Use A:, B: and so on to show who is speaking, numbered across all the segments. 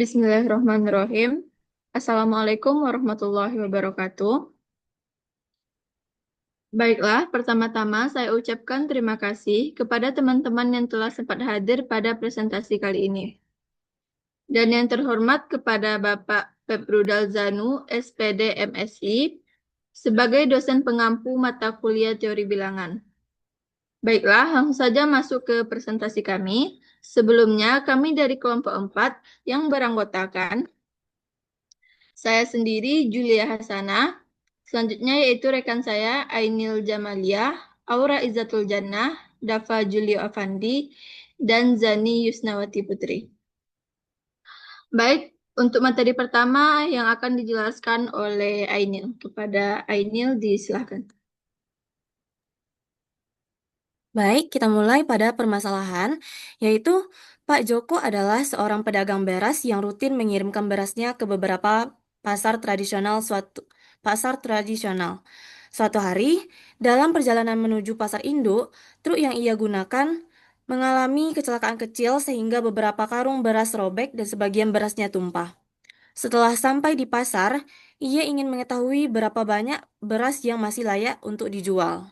A: Bismillahirrahmanirrahim. Assalamualaikum warahmatullahi wabarakatuh. Baiklah, pertama-tama saya ucapkan terima kasih kepada teman-teman yang telah sempat hadir pada presentasi kali ini. Dan yang terhormat kepada Bapak Peprudal Zanu, SPD MSI, sebagai dosen pengampu mata kuliah teori bilangan. Baiklah, langsung saja masuk ke presentasi kami. Sebelumnya, kami dari kelompok 4 yang beranggotakan saya sendiri, Julia Hasanah. Selanjutnya yaitu rekan saya, Ainil Jamalia, Aura Izzatul Jannah, Dafa Julio Afandi, dan Zani Yusnawati Putri. Baik, untuk materi pertama yang akan dijelaskan oleh Ainil. Kepada Ainil, disilakan.
B: Baik, kita mulai pada permasalahan, yaitu Pak Joko adalah seorang pedagang beras yang rutin mengirimkan berasnya ke beberapa pasar tradisional Suatu hari, dalam perjalanan menuju pasar induk, truk yang ia gunakan mengalami kecelakaan kecil sehingga beberapa karung beras robek dan sebagian berasnya tumpah. Setelah sampai di pasar, ia ingin mengetahui berapa banyak beras yang masih layak untuk dijual.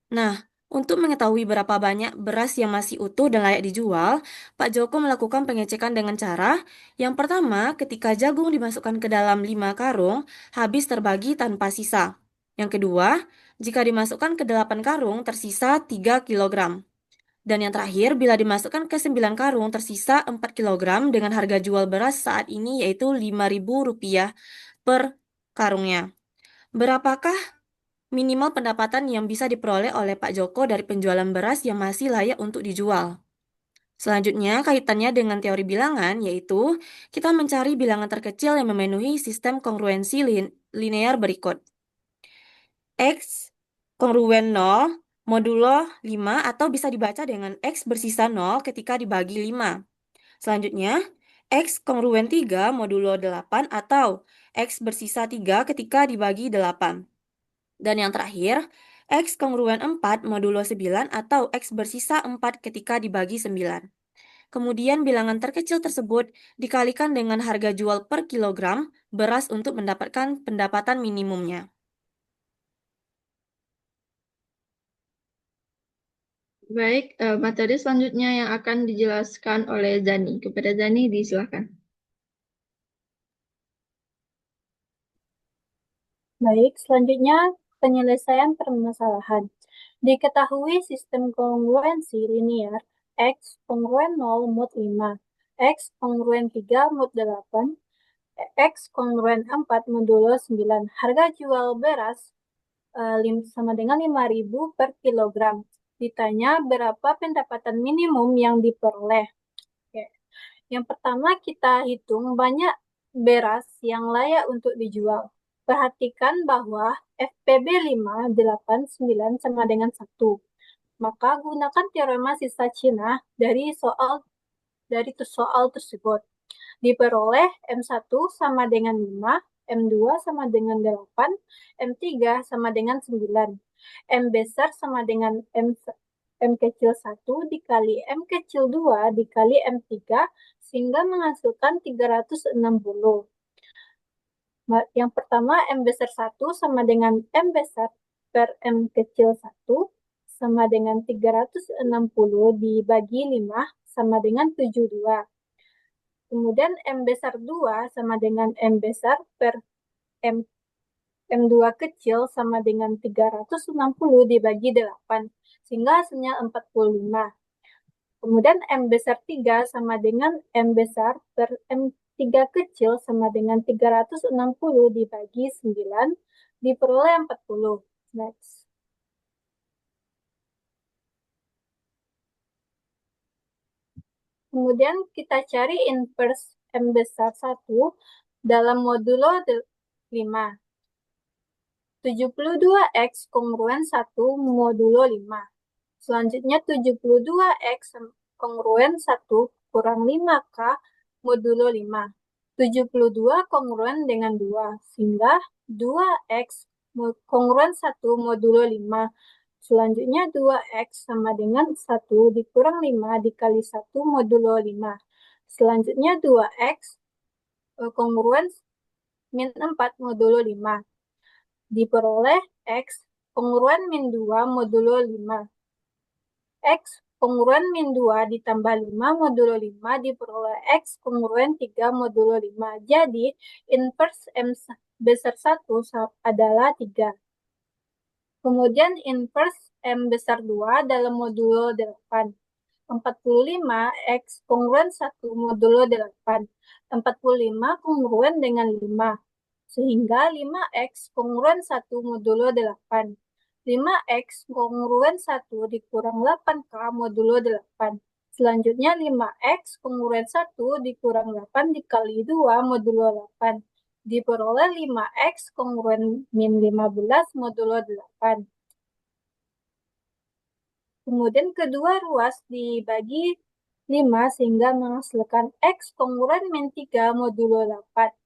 B: Nah, untuk mengetahui berapa banyak beras yang masih utuh dan layak dijual, Pak Joko melakukan pengecekan dengan cara yang pertama, ketika jagung dimasukkan ke dalam 5 karung, habis terbagi tanpa sisa. Yang kedua, jika dimasukkan ke 8 karung, tersisa 3 kilogram. Dan yang terakhir, bila dimasukkan ke 9 karung, tersisa 4 kilogram dengan harga jual beras saat ini yaitu Rp5.000 per karungnya. Berapakah minimal pendapatan yang bisa diperoleh oleh Pak Joko dari penjualan beras yang masih layak untuk dijual? Selanjutnya, kaitannya dengan teori bilangan, yaitu kita mencari bilangan terkecil yang memenuhi sistem kongruensi linear berikut. X kongruen 0 modulo 5 atau bisa dibaca dengan X bersisa 0 ketika dibagi 5. Selanjutnya, X kongruen 3 modulo 8 atau X bersisa 3 ketika dibagi 8. Dan yang terakhir, X kongruen 4 modulo 9 atau X bersisa 4 ketika dibagi 9. Kemudian bilangan terkecil tersebut dikalikan dengan harga jual per kilogram beras untuk mendapatkan pendapatan minimumnya.
A: Baik, materi selanjutnya yang akan dijelaskan oleh Zani. Kepada Zani, disilakan.
C: Baik, selanjutnya penyelesaian permasalahan. Diketahui sistem kongruensi linear X kongruen 0 mod 5, X kongruen 3 mod 8, X kongruen 4 modulo 9. Harga jual beras sama dengan 5.000 per kilogram. Ditanya berapa pendapatan minimum yang diperoleh. Oke. Yang pertama kita hitung banyak beras yang layak untuk dijual. Perhatikan bahwa FPB 5, 8, 9 sama dengan 1. Maka gunakan teorema sisa Cina dari soal tersebut. Diperoleh M1 sama dengan 5, M2 sama dengan 8, M3 sama dengan 9. M besar sama dengan M kecil 1 dikali M kecil 2 dikali M3 sehingga menghasilkan 360. Yang pertama M besar 1 sama dengan M besar per M kecil 1 sama dengan 360 dibagi 5 sama dengan 72. Kemudian M besar 2 sama dengan M besar per M2 kecil sama dengan 360 dibagi 8, sehingga hasilnya 45. Kemudian M besar 3 sama dengan M besar per M3 kecil sama dengan 360 dibagi 9, diperoleh 40. Next. Kemudian kita cari inverse M besar 1 dalam modulo 5. 72X kongruen 1 modulo 5. Selanjutnya 72X kongruen 1 kurang 5K modulo 5. 72 kongruen dengan 2, sehingga 2X kongruen 1 modulo 5 Selanjutnya 2X sama dengan 1 dikurang 5 dikali 1 modulo 5. Selanjutnya 2X kongruen min 4 modulo 5. Diperoleh X kongruen min 2 modulo 5. X kongruen min 2 ditambah 5 modulo 5 diperoleh X kongruen 3 modulo 5. Jadi, inverse M besar 1 adalah 3. Kemudian inverse M besar 2 dalam modulo 8. 45 X kongruen 1 modulo 8. 45 kongruen dengan 5. Sehingga 5X kongruen 1 modulo 8. 5X kongruen 1 dikurang 8K modulo 8. Selanjutnya 5X kongruen 1 dikurang 8 dikali 2 modulo 8. Diperoleh 5X kongruen min 15 modulo 8. Kemudian kedua ruas dibagi 5 sehingga menghasilkan X kongruen min 3 modulo 8.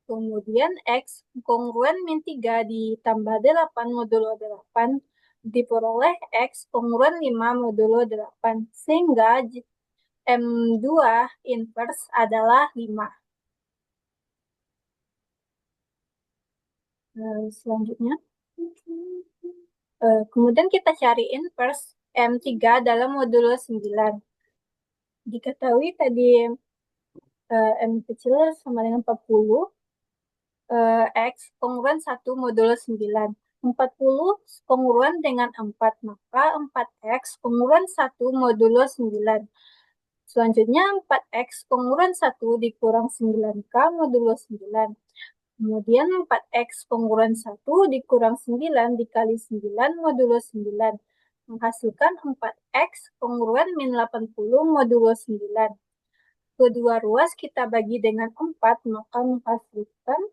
C: Kemudian X kongruen min 3 ditambah 8 modulo 8 diperoleh X kongruen 5 modulo 8. Sehingga M2 inverse adalah 5. Selanjutnya. Kemudian kita cari inverse M3 dalam modulo 9. Diketahui tadi M kecil sama dengan 40. X kongruen 1 modulo 9. 40 kongruen dengan 4, maka 4X kongruen 1 modulo 9. Selanjutnya 4X kongruen 1 dikurang 9K modulo 9. Kemudian 4X kongruen 1 dikurang 9 dikali 9 modulo 9. Menghasilkan 4X kongruen min 80 modulo 9. Kedua ruas kita bagi dengan 4, maka menghasilkan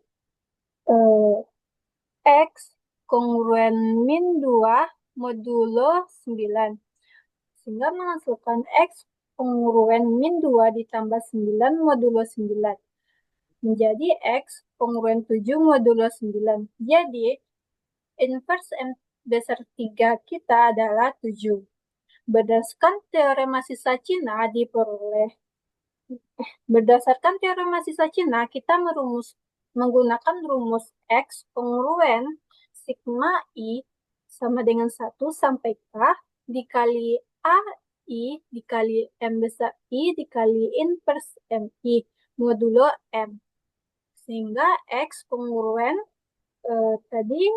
C: X kongruen min 2 modulo 9. Sehingga menghasilkan X kongruen min 2 ditambah 9 modulo 9. Menjadi X kongruen 7 modulo 9. Jadi, inverse M besar 3 kita adalah 7. Berdasarkan teorema sisa Cina diperoleh. Berdasarkan teorema sisa Cina, kita menggunakan rumus X kongruen sigma I sama dengan 1 sampai K dikali AI dikali M besar I dikali inverse MI modulo M. Sehingga X kongruen tadi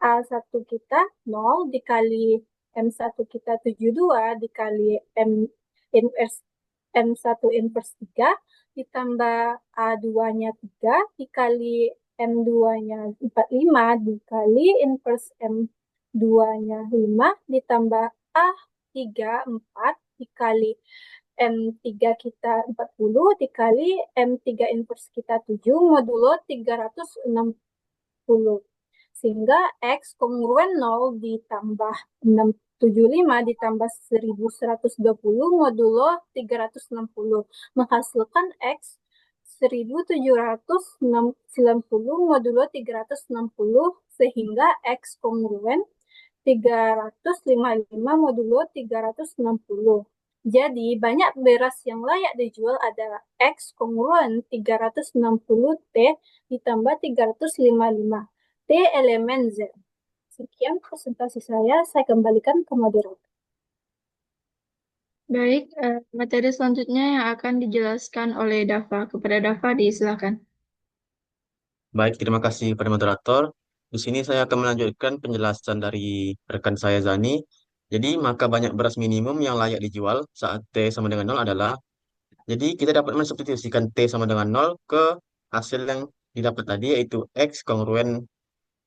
C: A1 kita 0 dikali M1 kita 72 dikali M inverse M1 inverse 3 ditambah A2-nya 3 dikali M2-nya 45 dikali inverse M2-nya 5 ditambah A3 4 dikali M3 kita 40 dikali M3 inverse kita 7 modulo 360. Sehingga X kongruen 0 ditambah 675 ditambah 1120 modulo 360. Menghasilkan X 1790 modulo 360 sehingga X kongruen 355 modulo 360. Jadi, banyak beras yang layak dijual adalah X kongruen 360T ditambah 355. T elemen Z. Sekian presentasi saya kembalikan ke moderator.
A: Baik, materi selanjutnya yang akan dijelaskan oleh Dava. Kepada Dava, disilakan.
D: Baik, terima kasih pada moderator. Di sini saya akan melanjutkan penjelasan dari rekan saya Zani. Jadi, maka banyak beras minimum yang layak dijual saat T sama dengan 0 adalah, jadi kita dapat mensubstitusikan T sama dengan 0 ke hasil yang didapat tadi, yaitu X kongruen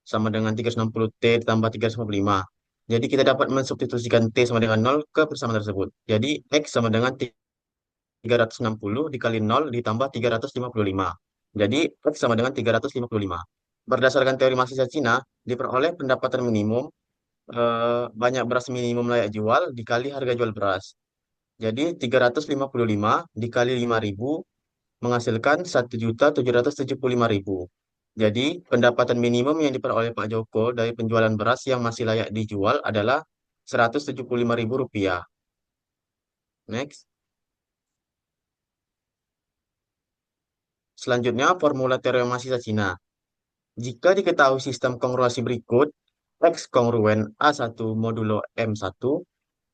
D: sama dengan 360T ditambah 355. Jadi, kita dapat mensubstitusikan T sama dengan 0 ke persamaan tersebut. Jadi, X sama dengan 360 dikali 0 ditambah 355. Jadi, X sama dengan 355. Berdasarkan teori masih Cina, diperoleh pendapatan minimum banyak beras minimum layak jual dikali harga jual beras. Jadi, 355 dikali 5.000 menghasilkan 1.775.000. Jadi, pendapatan minimum yang diperoleh Pak Joko dari penjualan beras yang masih layak dijual adalah Rp175.000. Next. Selanjutnya, formula teorema sisa Cina. Jika diketahui sistem kongruensi berikut, X kongruen A1 modulo M1,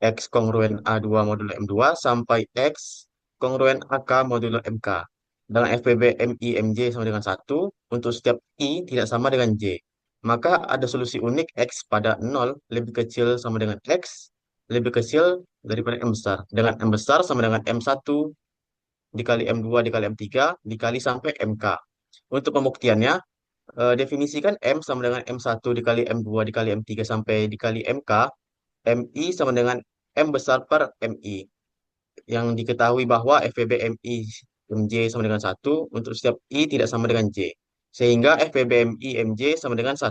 D: X kongruen A2 modulo M2, sampai X kongruen AK modulo MK. Dengan FPB MI MJ sama dengan 1, untuk setiap I tidak sama dengan J. Maka ada solusi unik X pada 0 lebih kecil sama dengan X lebih kecil daripada M besar. Dengan M besar sama dengan M1 dikali M2 dikali M3 dikali sampai MK. Untuk pembuktiannya, definisikan M sama dengan M1 dikali M2 dikali M3 sampai dikali MK, MI sama dengan M besar per MI. Yang diketahui bahwa FPB MI MJ sama dengan 1 untuk setiap I tidak sama dengan J. Sehingga FPB MI MJ sama dengan 1.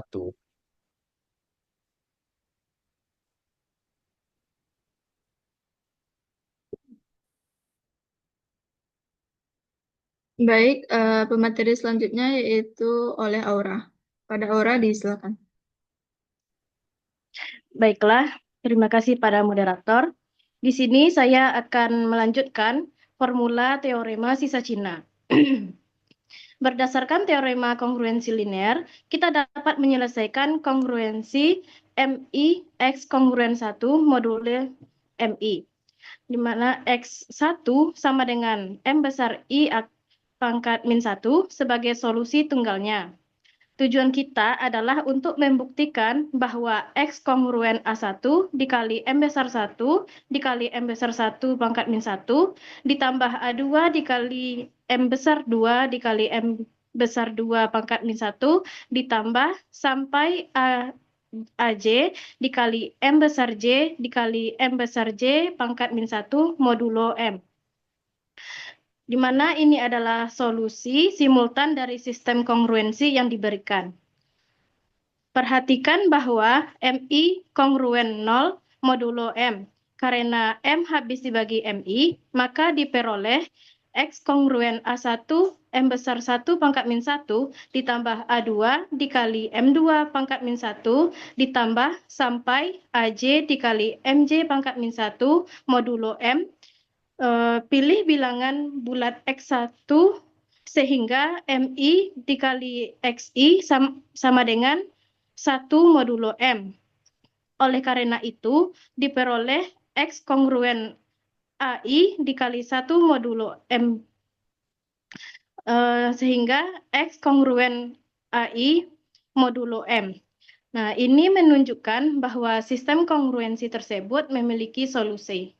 A: Baik, pemateri selanjutnya yaitu oleh Aura. Pada Aura disilakan.
E: Baiklah, terima kasih pada moderator. Di sini saya akan melanjutkan formula teorema sisa Cina. Berdasarkan teorema kongruensi linear, kita dapat menyelesaikan kongruensi MI X kongruen 1 module MI, di mana X1 sama dengan M besar I pangkat min 1 sebagai solusi tunggalnya. Tujuan kita adalah untuk membuktikan bahwa X kongruen A1 dikali M besar 1 dikali M besar 1 pangkat min 1 ditambah A2 dikali M besar 2 dikali M besar 2 pangkat min 1 ditambah sampai AJ dikali M besar J dikali M besar J pangkat min 1 modulo M. Di mana ini adalah solusi simultan dari sistem kongruensi yang diberikan. Perhatikan bahwa MI kongruen 0 modulo M. Karena M habis dibagi MI, maka diperoleh X kongruen A1 M besar 1 pangkat min 1 ditambah A2 dikali M2 pangkat min 1 ditambah sampai AJ dikali MJ pangkat min 1 modulo M. Pilih bilangan bulat X1 sehingga MI dikali XI sama dengan 1 modulo M. Oleh karena itu, diperoleh X kongruen AI dikali 1 modulo M. Sehingga X kongruen AI modulo M. Nah, ini menunjukkan bahwa sistem kongruensi tersebut memiliki solusi.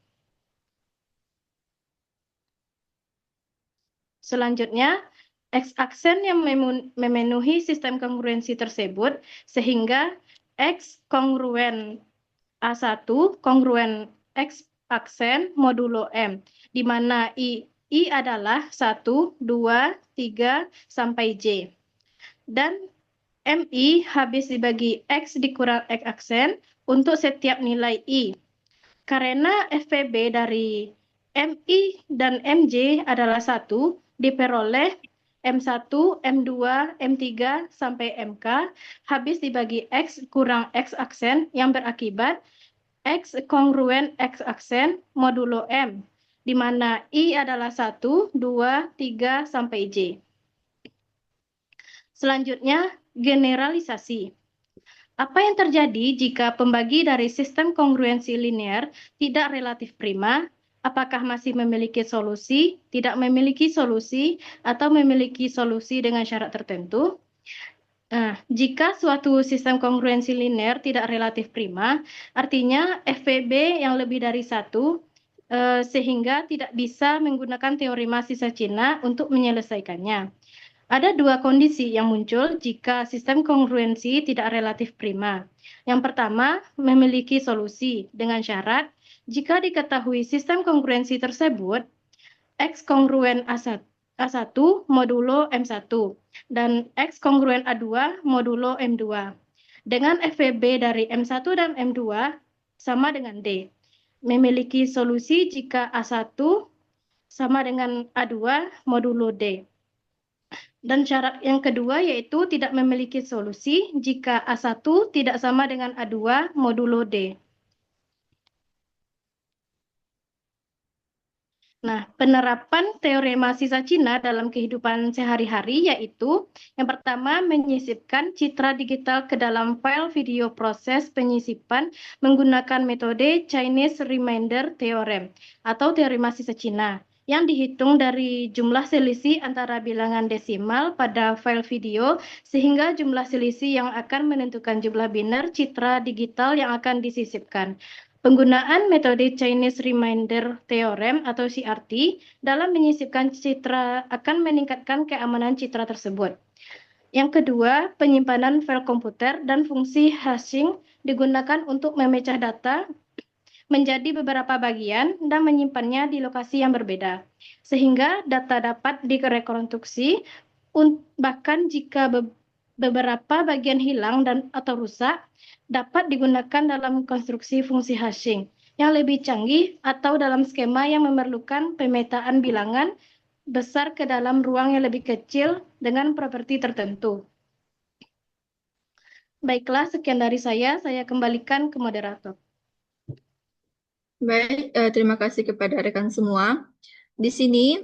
E: Selanjutnya, X-aksen yang memenuhi sistem kongruensi tersebut, sehingga X kongruen A1 kongruen X-aksen modulo M, di mana I adalah 1, 2, 3, sampai J. Dan MI habis dibagi X dikurang X-aksen untuk setiap nilai I. Karena FPB dari MI dan MJ adalah 1, diperoleh M1, M2, M3, sampai MK habis dibagi X kurang X aksen yang berakibat X kongruen X aksen modulo M, di mana I adalah 1, 2, 3, sampai J. Selanjutnya, generalisasi. Apa yang terjadi jika pembagi dari sistem kongruensi linear tidak relatif prima? Apakah masih memiliki solusi, tidak memiliki solusi, atau memiliki solusi dengan syarat tertentu? Nah, jika suatu sistem kongruensi linear tidak relatif prima, artinya FPB yang lebih dari 1, sehingga tidak bisa menggunakan teorema sisa Cina untuk menyelesaikannya. Ada dua kondisi yang muncul jika sistem kongruensi tidak relatif prima. Yang pertama, memiliki solusi dengan syarat jika diketahui sistem kongruensi tersebut, X kongruen A1 modulo M1 dan X kongruen A2 modulo M2. Dengan FPB dari M1 dan M2 sama dengan D. Memiliki solusi jika A1 sama dengan A2 modulo D. Dan syarat yang kedua yaitu tidak memiliki solusi jika A1 tidak sama dengan A2 modulo D. Nah, penerapan teorema sisa Cina dalam kehidupan sehari-hari yaitu yang pertama menyisipkan citra digital ke dalam file video proses penyisipan menggunakan metode Chinese Remainder Theorem atau teorema sisa Cina yang dihitung dari jumlah selisih antara bilangan desimal pada file video sehingga jumlah selisih yang akan menentukan jumlah biner citra digital yang akan disisipkan. Penggunaan metode Chinese Remainder Theorem atau CRT dalam menyisipkan citra akan meningkatkan keamanan citra tersebut. Yang kedua, penyimpanan file komputer dan fungsi hashing digunakan untuk memecah data menjadi beberapa bagian dan menyimpannya di lokasi yang berbeda. Sehingga data dapat direkonstruksi bahkan jika beberapa bagian hilang atau rusak dapat digunakan dalam konstruksi fungsi hashing yang lebih canggih atau dalam skema yang memerlukan pemetaan bilangan besar ke dalam ruang yang lebih kecil dengan properti tertentu. Baiklah, sekian dari saya kembalikan ke moderator.
A: Baik, terima kasih kepada rekan semua. Di sini,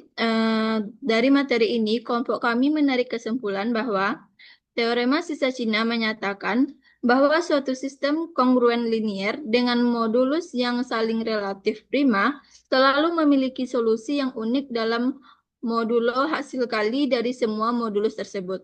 A: dari materi ini, kelompok kami menarik kesimpulan bahwa teorema sisa Cina menyatakan bahwa suatu sistem kongruen linier dengan modulus yang saling relatif prima selalu memiliki solusi yang unik dalam modulo hasil kali dari semua modulus tersebut.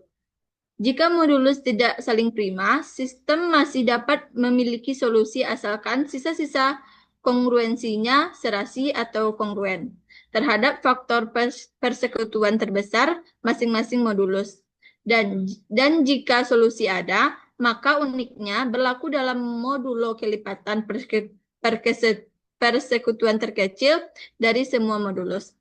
A: Jika modulus tidak saling prima, sistem masih dapat memiliki solusi asalkan sisa-sisa kongruensinya serasi atau kongruen terhadap faktor persekutuan terbesar masing-masing modulus. Dan jika solusi ada, maka uniknya berlaku dalam modulo kelipatan persekutuan terkecil dari semua modulus.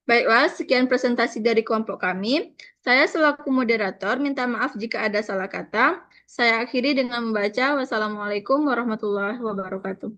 A: Baiklah, sekian presentasi dari kelompok kami. Saya selaku moderator minta maaf jika ada salah kata. Saya akhiri dengan membaca wassalamualaikum warahmatullahi wabarakatuh.